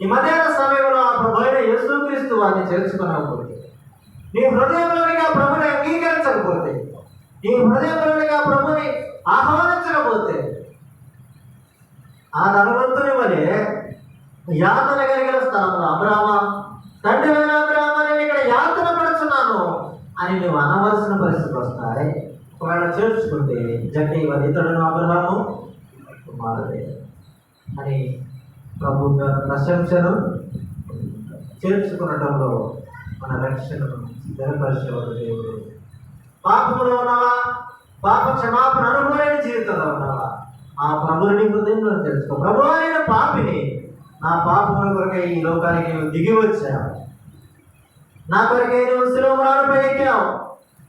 ఈ మధ్యాహ్న సమయంలో ఆ ప్రభు అయిన యేసుక్రీస్తు వారిని చేర్చుకోలేకపోతే, నీ హృదయంలోనికి ఆ ప్రభుని అంగీకరించకపోతే, నీ హృదయంలోనికి ఆ ప్రభుని ఆహ్వానించకపోతే, ఆ ధనవంతుని వలె యాతన కలిగిన స్థలంలో అబ్రహామా, తండ్రి అయిన అబ్రహామా, నేను ఇక్కడ యాతన పడుతున్నాను అని నువ్వు అనవలసిన పరిస్థితి వస్తాయి. ఒకవేళ చేర్చుకుంటే జక్కయ్య వారి ఇతడును అబ్రహాము కుమారుడే అని ప్రభు ప్రశంసను చేర్చుకునటంలో మన రక్షణను స్థిరపరిచేవాడు దేవుడు. పాపములో ఉన్నావా, పాప క్షమాపణ అనుభవమైన జీవితంలో ఉన్నావా, ఆ ప్రభుని హృదయంలో తెలుసుకో. ప్రభు అయిన పాపిని, నా పాపముల కొరకై ఈ లోకానికి నువ్వు దిగి వచ్చావు, నా కొరకై నువ్వు శిలువపై ఎక్కావు,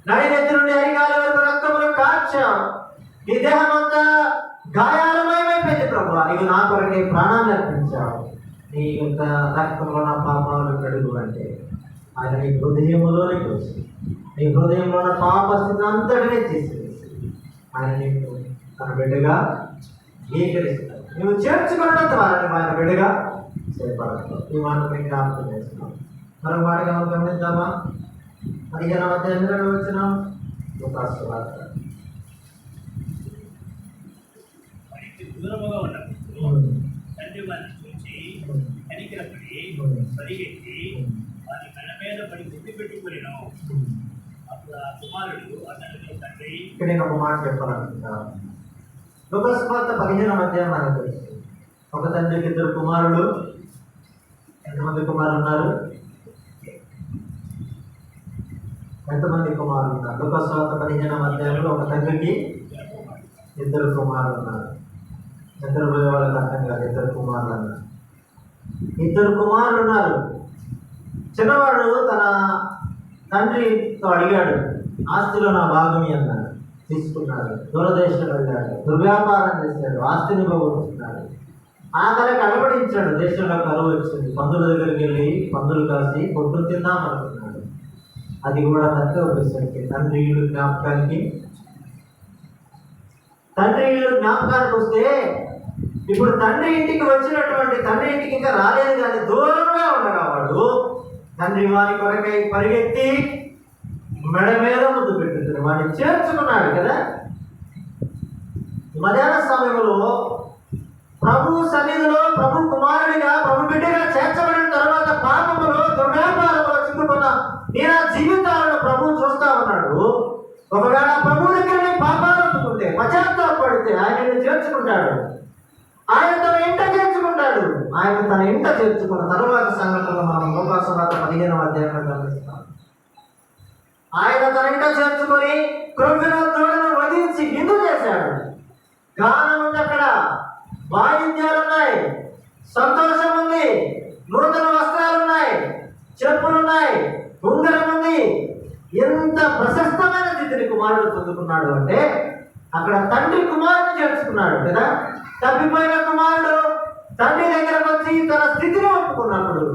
నడినెత్తి నుండి అరికాల వరకు రక్తములు కార్చావు, నీ దేహం అంతా గాయాలమయమైపోయింది ప్రభు, నీవు నా కొరకై ప్రాణాన్ని అర్పించావు. నీ యొక్క రక్తంలో నా పాపాలు కడుగు అంటే ఆయన నీ హృదయంలోనికి వచ్చి నీ హృదయంలో ఉన్న పాప స్థితి అంతటినీ తీసివేసి ఆయన నీకు తన బిడ్డగా అంగీకరిస్తాడు. నువ్వు చేర్చుకోవడం ద్వారా నువ్వు ఆయన బిడ్డగా చేపడతావు. ఈ మాట మేము జ్ఞాపకం చేస్తున్నాం. మరొక మాట గమనిద్దామా? 15వ అధ్యాయంలో వచ్చినాం లూకాసు వార్త. దూరముగా ఉన్నప్పుడు తండ్రి వారిని చూసి కనికరపడి పరిగెత్తి వారి కళ్ళ మీద పడి గుర్తు పెట్టుకునేను. అప్పుడు ఆ కుమారుడు అతనితో తండ్రి. ఇక్కడ నేను ఒక మాట చెప్పాలనుకుంటున్నాను. లూకాసు వార్త 15వ అధ్యాయం మనకు తెలుసు. ఒక తండ్రికి 2 కుమారులు. ఎంతమంది కుమారులు ఉన్నారు? ఎంతమంది కుమారులు ఉన్నారు? లూకాసు వార్త 15వ అధ్యాయంలో ఒక తండ్రికి 2 కుమారులు ఉన్నారు. ఇద్దరు వాళ్ళకి అర్థం కాదు. 2 కుమారులు అన్నారు. 2 కుమారులు ఉన్నారు. చిన్నవాడు తన తండ్రితో అడిగాడు, ఆస్తిలో నా భాగమి అన్నాడు. తీసుకున్నాడు. దూరదేశం వెళ్ళాడు, దుర్వ్యాపారం చేశాడు, ఆస్తిని పోగొట్టుకున్నాడు. ఆకలికి అలవడించాడు. దేశంలో కరువు వచ్చింది. పందుల దగ్గరికి వెళ్ళి పందులు కాసి కొట్టు తిందాం అనుకున్నాడు. అది కూడా తక్కువ వచ్చేసరికి తండ్రి ఇల్లు జ్ఞాపకానికి వస్తే, ఇప్పుడు తండ్రి ఇంటికి వచ్చినటువంటి తండ్రి ఇంటికి ఇంకా రాలేదు కానీ దూరంగా ఉండగా వాడు తండ్రి వారి కొరకై పరిగెత్తి మెడ మీద ముద్దు పెట్టుతుంది. వాడిని చేర్చుకున్నాడు కదా. మధ్యాహ్న సమయంలో ప్రభు సన్నిధిలో ప్రభు కుమారుడిగా ప్రభు బిడ్డగా చేర్చబడిన తర్వాత పాపములో దుర్వ్యాపారంలో చిక్కుకున్న నేను ఆ జీవితాలను ప్రభు చూస్తా ఉన్నాడు. ఒకవేళ ప్రభు దగ్గర పాపాలు ఒప్పుకుంటే, పశ్చాత్తాపడితే ఆయన చేర్చుకుంటాడు. ఆయన తన ఇంట చేర్చుకుంటాడు. ఆయన తన ఇంట చేర్చుకున్న తర్వాత సంఘటనలో మనం లూకాసు వార్త 15వ అధ్యాయంలో గమనిస్తాం. ఆయన తన ఇంట చేర్చుకొని క్రొవ్విన తోడను వధించి విందు చేశాడు. గానం ఉంది, అక్కడ వాయిద్యాలు ఉన్నాయి, సంతోషం ఉంది, నూతన వస్త్రాలు ఉన్నాయి, చెప్పులున్నాయి, ఉంగరం ఉంది. ఎంత ప్రశస్తమైన స్థితిని కుమారుడు పొందుకున్నాడు అంటే అక్కడ తండ్రి కుమారుడు చేర్చుకున్నాడు కదా. తప్పిపోయిన కుమారుడు తండ్రి దగ్గరకు వచ్చి తన స్థితిని ఒప్పుకున్నప్పుడు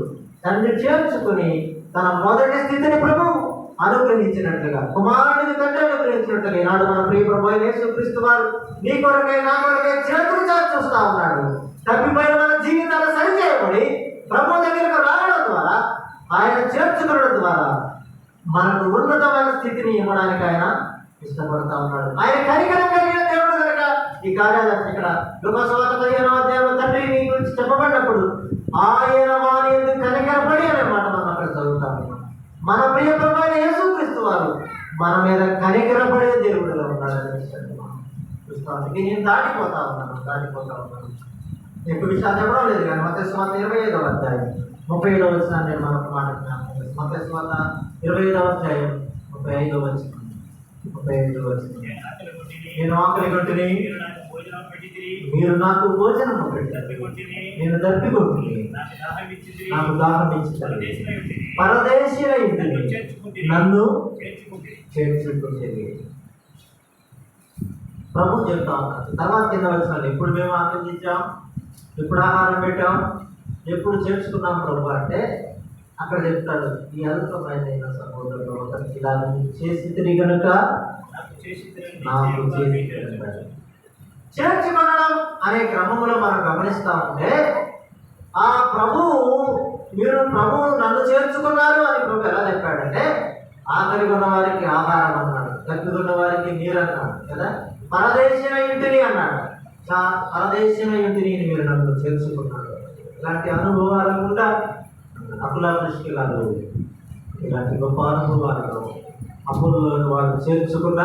తండ్రి చేర్చుకుని తన మొదటి స్థితిని ప్రభు అనుగ్రహించినట్లుగా, కుమారుడిని తండ్రి అనుగ్రహించినట్లుగా ఈనాడు మన ప్రియ ప్రభు యేసుక్రీస్తు వారు నీ కొరకై నా కొరకై చేతులు చాచి చూస్తా ఉన్నాడు. తప్పిపోయిన మన జీవితాలు సరిచేయబడి ప్రభు దగ్గరకు రావడం ద్వారా, ఆయన చేర్చుకోవడం ద్వారా మనకు ఉన్నతమైన స్థితిని ఇవ్వడానికి ఆయన ఇష్టపడతా ఉన్నాడు. ఆయన కనికరం కలిగిన దేవుడు కనుక ఈ కార్యాలు ఇక్కడ లూకాసు వార్త 15వ అధ్యాయంలో తండ్రి నీ గురించి చెప్పబడినప్పుడు ఆయన వారి ఎందుకు కనికరపడి అనే మాట మనం అక్కడ చదువుతాము. మన ప్రియ ప్రభు యేసు మన మీద కనికరపడే దేవుడిలో ఉన్నాడనే విషయాన్ని మనం చూస్తాం. నేను దాటిపోతా ఉన్నాను. ఎక్కువ విషయాలు చెప్పడం లేదు కానీ మత్తయి సువార్త 25వ అధ్యాయం 35వ వచనాన్ని నేను మనకు మాట్లాడుతున్నాను. మత్తయి సువార్త 25వ అధ్యాయం 35వ వచనం. నేను ఆకలి కొట్టిని, మీరు నాకు భోజనము పెట్టిరి, నేను దప్పికొంటిని, నాకు దాహం ఇచ్చింది, పరదేశీయ ఇంటిని నన్ను చేర్చుకుంటుంది. ప్రభు చెప్తా ఉన్నాడు. తర్వాత కింద వచ్చినాడు, ఎప్పుడు మేము ఆనందించాం, ఎప్పుడు ఆహారం పెట్టాం, ఎప్పుడు చేర్చుకున్నాం ప్రభు అంటే అక్కడ చెప్తాడు, ఈ అల్పమైన సహోదరుడు ఒకరికి ఇలా చేసి తిరిగి కనుక నాకు చేర్చుకోవడం అనే క్రమంలో మనం గమనిస్తా ఉంటే ఆ ప్రభువు నన్ను చేర్చుకున్నారు అని ప్రభు ఎలా చెప్పాడంటే, ఆకలి ఉన్న వారికి ఆహారం అన్నాడు, దప్పికున్న వారికి నీరు అన్నాడు కదా, పరదేశీయ ఇంటిని అన్నాడు. పరదేశీయ ఇంటిని మీరు నన్ను చేర్చుకున్నారు. ఇలాంటి అనుభవాలు కూడా అకులాలు ఇలాంటి గొప్ప అనుభవాలు అప్పుల్లో వాళ్ళు చేర్చుకున్న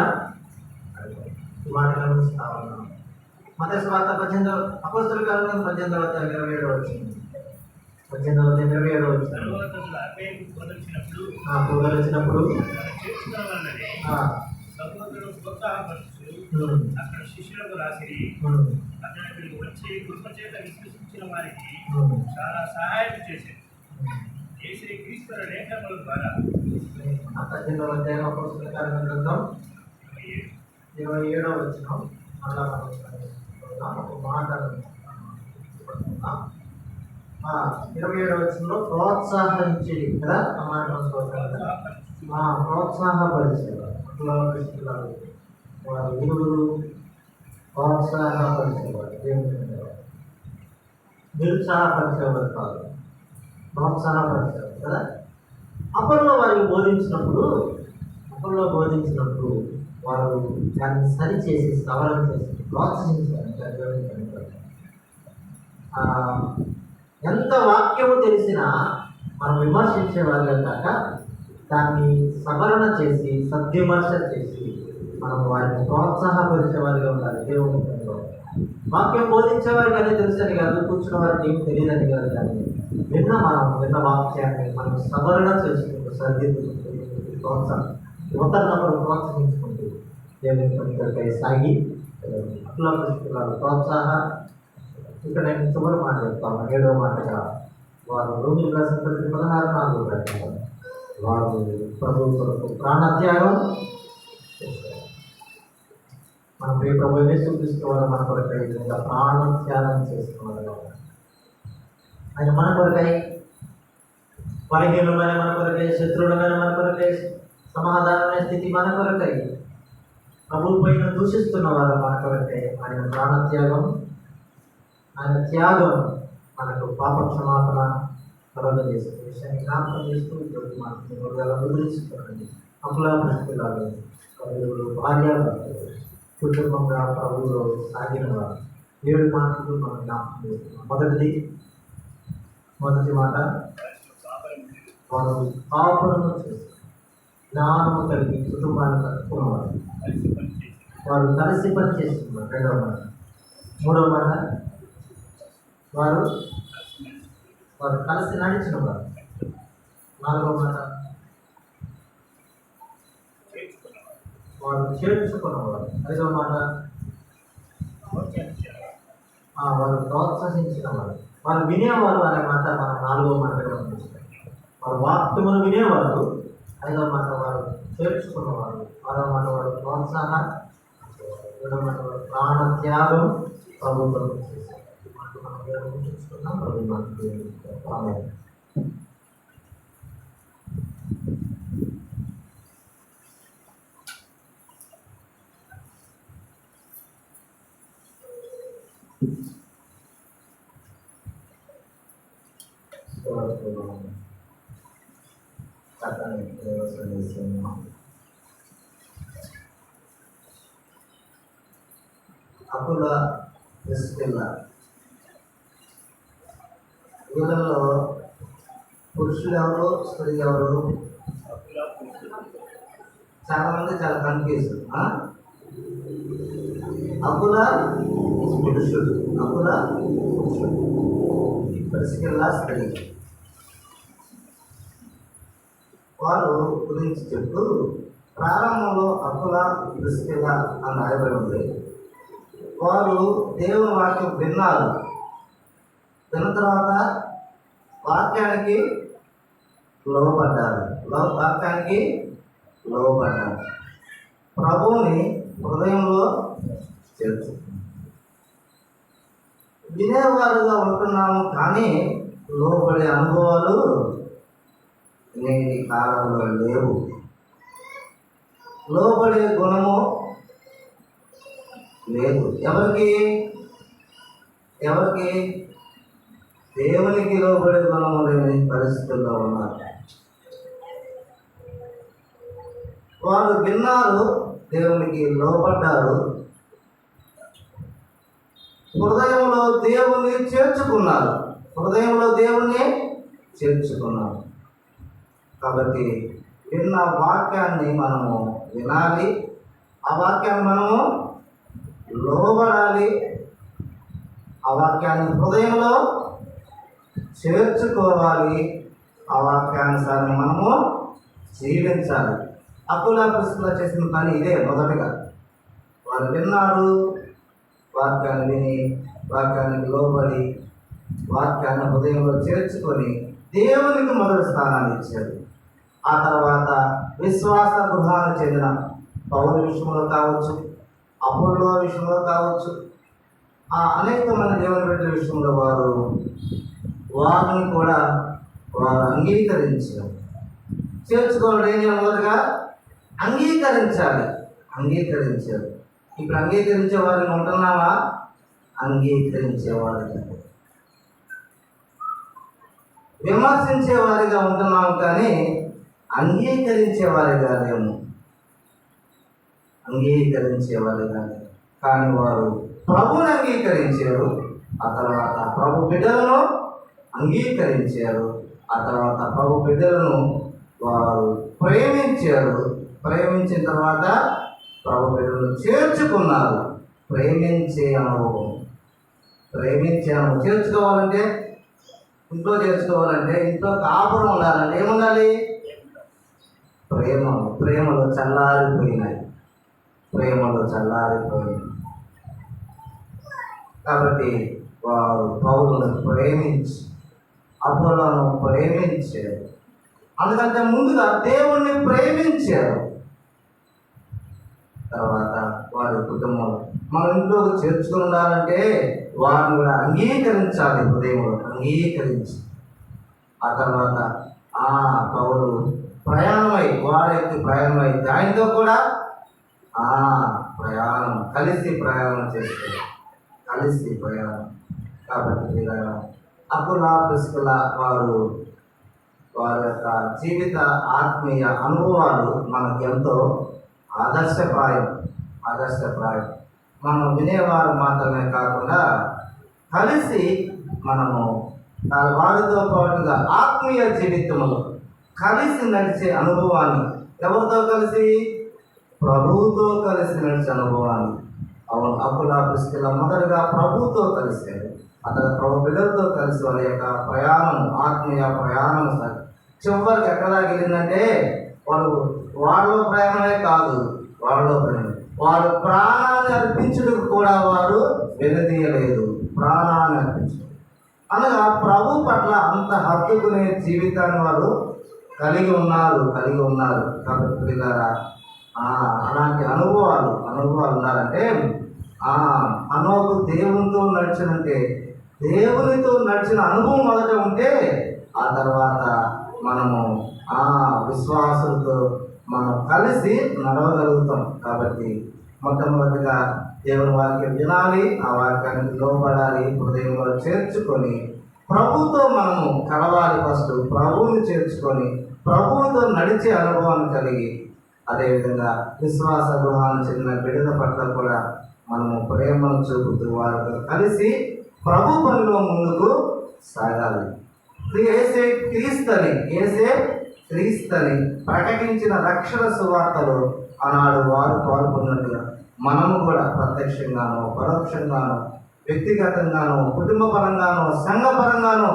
మాట గమనిస్తా ఉన్నాం. మత్తయి సువార్త 18వ అపోస్తలుల కాలంలో 18వ అధ్యాయం 27వ వచ్చింది. 18వ అధ్యాయం 27వ వచ్చింది. వచ్చినప్పుడు అక్కడ శిష్యులకు రాసిరి, అతనికి వచ్చి కృప చేత విశ్వసించిన వారికి చాలా సహాయం చేశారు. క్రీస్తు లేఖనముల ద్వారా 18వ అధ్యాయం అపోస్తలుల కార్యముల గ్రంథం 27వ వచనం. అలా ఒక మాట 27వ వచనంలో ప్రోత్సాహించేది కదా, ఆ మాట ప్రోత్సాహపరిచేవారు. వారు ఇరువురు ప్రోత్సాహపరిచేవారు, నిరుత్సాహపరిచేవారు కాదు, ప్రోత్సాహపరిచేవారు కదా. అప్పట్లో వారికి బోధించినప్పుడు వారు దాన్ని సరిచేసి సవరణ చేసి ప్రోత్సహించారు. ఎంత వాక్యము తెలిసినా మనం విమర్శించే వాళ్ళే కాక దాన్ని సవరణ చేసి సద్విమర్శ చేసి మనం వారిని ప్రోత్సాహపరిచే వారిగా ఉండాలి. దేవుని వాక్యం బోధించే వారికి అనే తెలుసని కాదు, కూర్చున్న వారికి ఏం తెలియదని కాదు, కానీ విన్న వాక్యాన్ని మనం సవరణ చేసుకుంటూ సరిదిద్దుకుంటూ ప్రోత్సాహం ఒకరినొకరు ప్రోత్సహించుకుంటూ దేవుని పనికై సాగి అకులాలు ప్రోత్సాహ. ఇక్కడ నేను చివరి మాట చెప్తాను, 7వ మాటగా వారు రోమిలకు రాసిన పత్రిక 16:4 ప్రకారం వారు ప్రభువు కొరకు ప్రాణత్యాగం చేస్తారు. మన ప్రియ ప్రభు యేసుక్రీస్తు వారు మన కొరకై ప్రాణత్యాగం చేస్తున్నారు. ఆయన మన కొరకై, బలహీనమైన మన కొరకై, శత్రువులమైన మన కొరకై, సమాధానమైన స్థితి మన కొరకై, ప్రభువు పైన దూషిస్తున్న వారు మన కొరకై ఆయన ప్రాణత్యాగం, ఆయన త్యాగం మనకు పాప క్షమాపణ కలుగజేసే విషయాన్ని జ్ఞాపకం చేస్తూ మనకు వదిలించుకోండి. అకులాలు భార్య కుటుంబంగా ప్రభువులో సాగిన వారు 7 మాటలు మనం జ్ఞాపకం చేస్తున్నాం. మొదటి మాట, వారు పాపలను చేస్తారు, జ్ఞానము కలిగి కుటుంబాన్ని కట్టుకున్నవారు, వారు కలిసి పని చేస్తున్నారు. 2వ మాట. 3వ మాట, వారు కలిసి నడిచిన వారు. 4వ మాట, వారు చేర్చుకున్నవారు. 5వ మాట, వారు ప్రోత్సహించిన వారు. వారు వినేవారు అనే మాట మనం 4వ మాటగా గమనిస్తాం. వారు వాక్యమును వినేవారు. 5వ మాట, వారు చేర్చుకున్నవారు. 6వ మాట, వారు ప్రోత్సాహ. 7వ మాట, వారు ప్రాణత్యాగం ప్రభుత్వం చేశారు. మనం చూసుకున్నాం. ప్రభుత్వం అకుల ప్రిస్కిల్లా వీళ్ళలో పురుషులు ఎవరు, స్త్రీ ఎవరు? చాలా మంది చాలా కన్ఫ్యూజ్. అకుల పురుషుడు, అకుల పురుషుడు, పరిశీలన స్త్రీ వారు గురించి చెప్తూ ప్రారంభంలో అకుల ప్రిస్కిల అని రాయబడి ఉంది. వారు దేవుని వాక్యం విన్నారు. విన్న తర్వాత వాక్యానికి లోబడ్డారు. వాక్యానికి లోబడ్డారు. ప్రభువుని హృదయంలో చేర్చు. వినేవారుగా ఉంటున్నాము కానీ లోబడే అనుభవాలు నేటి కాలంలో లేవు. లోబడే గుణము లేదు. ఎవరికి దేవునికి లోబడే గుణము లేని పరిస్థితుల్లో ఉన్నారు. వారు విన్నారు, దేవునికి లోబడ్డారు, హృదయంలో దేవుణ్ణి చేర్చుకున్నారు. కాబట్టి విన్న వాక్యాన్ని మనము వినాలి, ఆ వాక్యాన్ని మనము లోబడాలి, ఆ వాక్యాన్ని హృదయంలో చేర్చుకోవాలి, ఆ వాక్యానుసారం మనము జీవించాలి. అకుల ప్రిస్కిల చేసిన పని ఇదే. మొదటగా వారు విన్నారు, వాక్యాన్ని విని వాక్యానికి లోబడి వాక్యాన్ని హృదయంలో చేర్చుకొని దేవునికి మొదటి స్థానాన్ని ఇచ్చారు. ఆ తర్వాత విశ్వాస గృహానికి చెందిన పౌలు విషయంలో కావచ్చు, అపోల్లో విషయంలో కావచ్చు, అనేక మంది దేవుని బిడ్డల విషయంలో వారిని కూడా వారు అంగీకరించారు. చేర్చుకోవడం ఏం చేయాలి? మొదటగా అంగీకరించారు. ఇప్పుడు అంగీకరించే వారిని ఉంటున్నావా? అంగీకరించేవారిగా, విమర్శించేవారిగా ఉంటున్నాము కానీ అంగీకరించేవారిగా లేము. కానీ వారు ప్రభువుని అంగీకరించారు, ఆ తర్వాత ప్రభు బిడ్డలను అంగీకరించారు, ఆ తర్వాత ప్రభు బిడ్డలను వారు ప్రేమించిన తర్వాత ప్రభు బిడ్డలను చేర్చుకున్నారు. ప్రేమించే అనుభవం. చేర్చుకోవాలంటే ఇంట్లో కాపురం ఉండాలంటే ఏముండాలి? ప్రేమలో చల్లారిపోయినాయి. కాబట్టి వారు పౌలును ప్రేమించి అపోలోను ప్రేమించారు. అందుకంటే ముందుగా దేవుణ్ణి ప్రేమించారు. తర్వాత వారి కుటుంబం మన ఇంట్లోకి చేర్చుకుని ఉండాలంటే వారిని కూడా అంగీకరించాలి. హృదయంలో అంగీకరించి ఆ తర్వాత పౌలు ప్రయాణమై ఆయనతో కూడా కలిసి ప్రయాణం చేస్తారు. కాబట్టి అకుల ప్రిస్కిల వారి యొక్క జీవిత ఆత్మీయ అనుభవాలు మనకు ఎంతో ఆదర్శప్రాయం. మనం వినేవారు మాత్రమే కాకుండా కలిసి మనము వారితో పాటుగా ఆత్మీయ జీవితంలో కలిసి నడిచే అనుభవాన్ని, ఎవరితో కలిసి? ప్రభువుతో కలిసి నడిచే అనుభవాన్ని. అవును, అకుల ప్రిస్కిల మొదటగా ప్రభువుతో కలిశారు. అతను ప్రభు బిడ్డలతో కలిసి వారి యొక్క ఆత్మీయ ప్రయాణం చివరికి ఎక్కడ వెళ్ళిందంటే వాళ్ళ ప్రయాణమే కాదు, వారు ప్రాణాన్ని అర్పించడానికి కూడా వారు వెనుదీయలేదు. ప్రాణాన్ని అర్పించడం అనగా ప్రభు పట్ల అంత హత్తుకునే జీవితాన్ని వారు కలిగి ఉన్నారు. కాబట్టి పిల్లరా, అలాంటి అనుభవాలు ఉన్నారంటే అనోకు దేవునితో నడిచిన అనుభవం మొదట ఉంటే ఆ తర్వాత మనము విశ్వాసులతో మనం కలిసి నడవగలుగుతాం. కాబట్టి మొట్టమొదటిగా దేవుని వాక్యం వినాలి, ఆ వాక్యానికి లోబడాలి, హృదయంలో చేర్చుకొని ప్రభుతో మనము కలవాలి. ఫస్ట్ ప్రభువుని చేర్చుకొని ప్రభువుతో నడిచే అనుభవాన్ని కలిగి, అదేవిధంగా విశ్వాస గృహాన్ని చెందిన బిడ్డల పట్ల కూడా మనము ప్రేమను చూపుతూ వారితో కలిసి ప్రభు పనిలో ముందుకు సాగాలి. ఏసే క్రీస్తుని ప్రకటించిన రక్షణ సువార్తలో ఆనాడు వారు పాల్గొన్నట్టుగా మనము కూడా ప్రత్యక్షంగానో పరోక్షంగానో వ్యక్తిగతంగానో కుటుంబ పరంగానో సంఘ పరంగానో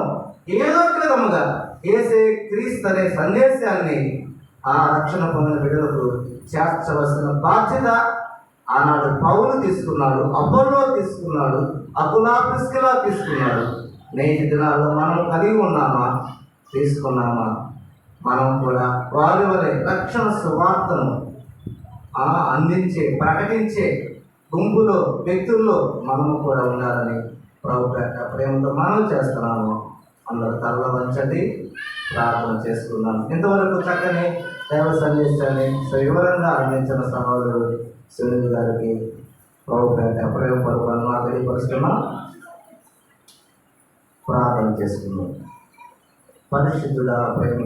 ఏదో ఒక విధముగా ఏసే క్రీస్తు అనే సందేశాన్ని ఆ రక్షణ పొందిన బిడ్డలకు చేర్చవలసిన బాధ్యత ఆనాడు పౌలు తీసుకున్నాడు, అపోలో తీసుకున్నాడు, అకులా ప్రిస్కిలా తీసుకున్నాడు. నేటి దినాల్లో మనం కలిగి ఉన్నామా, తీసుకున్నామా? మనం కూడా వారి వలె రక్షణ సువార్తను అందించే ప్రకటించే గుంపులో వ్యక్తుల్లో మనము కూడా ఉండాలని ప్రభు ప్రేమతో మనం చేస్తున్నాము. అందరూ తల్ల వంచండి, ప్రార్థన చేసుకున్నాం. ఇంతవరకు చక్కని దైవ సందేశాన్ని వివరంగా అందించిన సహోదరుడు సునీల్ గారికి ప్రభు ప్రేమపూర్వకంగా తెలియపరుస్తున్నాం. ప్రార్థన చేసుకున్నాం. పరిశుద్ధుడా, ప్రేమ